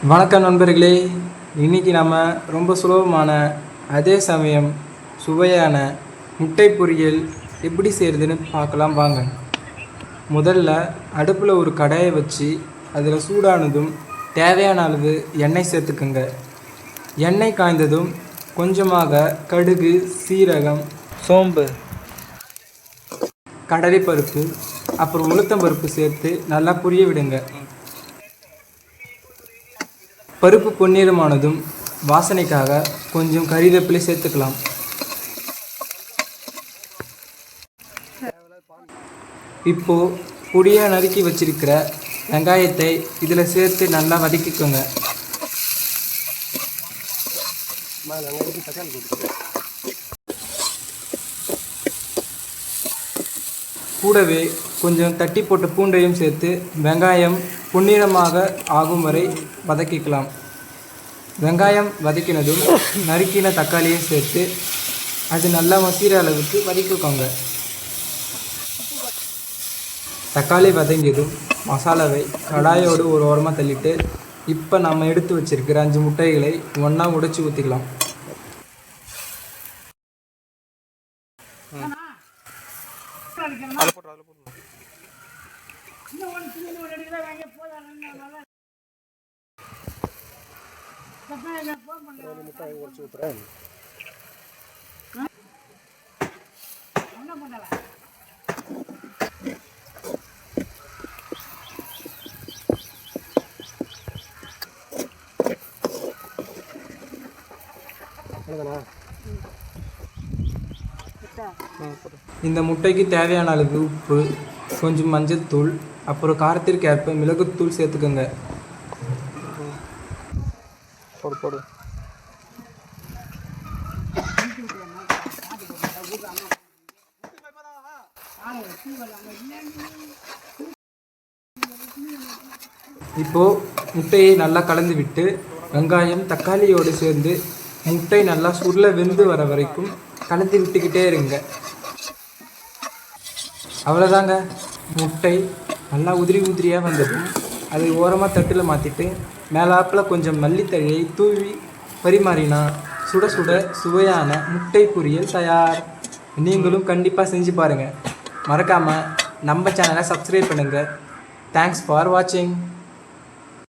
வணக்கம் நண்பர்களே. இன்றைக்கி நம்ம ரொம்ப சுலபமான அதே சமயம் சுவையான முட்டை பொரியல் எப்படி செய்கிறதுன்னு பார்க்கலாம் வாங்க. முதல்ல அடுப்பில் ஒரு கடாயை வச்சு அதில் சூடானதும் தேவையான அளவு எண்ணெய் சேர்த்துக்குங்க. எண்ணெய் காய்ந்ததும் கொஞ்சமாக கடுகு, சீரகம், சோம்பு, கடலைப்பருப்பு, அப்புறம் உளுத்தம்பருப்பு சேர்த்து நல்லா பொரிய விடுங்க. பருப்பு பொன்னிறமானதும் வாசனைக்காக கொஞ்சம் கறிவேப்பிலை சேர்த்துக்கலாம். இப்போது பொடியாக நறுக்கி வச்சிருக்கிற வெங்காயத்தை இதில் சேர்த்து நல்லா வதக்கிக்கோங்க. கூடவே கொஞ்சம் தட்டி போட்ட பூண்டையும் சேர்த்து வெங்காயம் பொன்னிறமாக ஆகும் வரை வதக்கிக்கலாம். வெங்காயம் வதக்கினதும் நறுக்கின தக்காளியும் சேர்த்து அது நல்லா மசிகிற அளவுக்கு வதக்கிக்கோங்க. தக்காளி வதங்கியதும் மசாலாவை கடாயோடு ஒரு ஓரமாக தள்ளிட்டு இப்போ நம்ம எடுத்து வச்சிருக்கிற 5 முட்டைகளை ஒன்றா உடைச்சி ஊற்றிக்கலாம். இந்த முட்டைக்கு தேவையான அளவு உப்பு, கொஞ்சம் மஞ்சள் தூள், அப்புறம் காரத்திற்கு ஏற்ப மிளகுத்தூள் சேர்த்துக்கோங்க. போடு. இப்போது முட்டையை நல்லா கலந்து விட்டு வெங்காயம் தக்காளியோடு சேர்ந்து முட்டை நல்லா சுருள வெந்து வர வரைக்கும் கலந்து விட்டுக்கிட்டே இருங்க. அவ்வளோதாங்க, முட்டை நல்லா உதிரியாக வந்ததும் அதை ஓரமாக தட்டில் மாற்றிட்டு மேலாப்பில் கொஞ்சம் மல்லித்தழையை தூவி பரிமாறினா சுட சுட சுவையான முட்டை பொரியல் தயார். நீங்களும் கண்டிப்பாக செஞ்சு பாருங்கள். மறக்காமல் நம்ம சேனலை சப்ஸ்கிரைப் பண்ணுங்கள். தேங்க்ஸ் ஃபார் வாட்சிங்.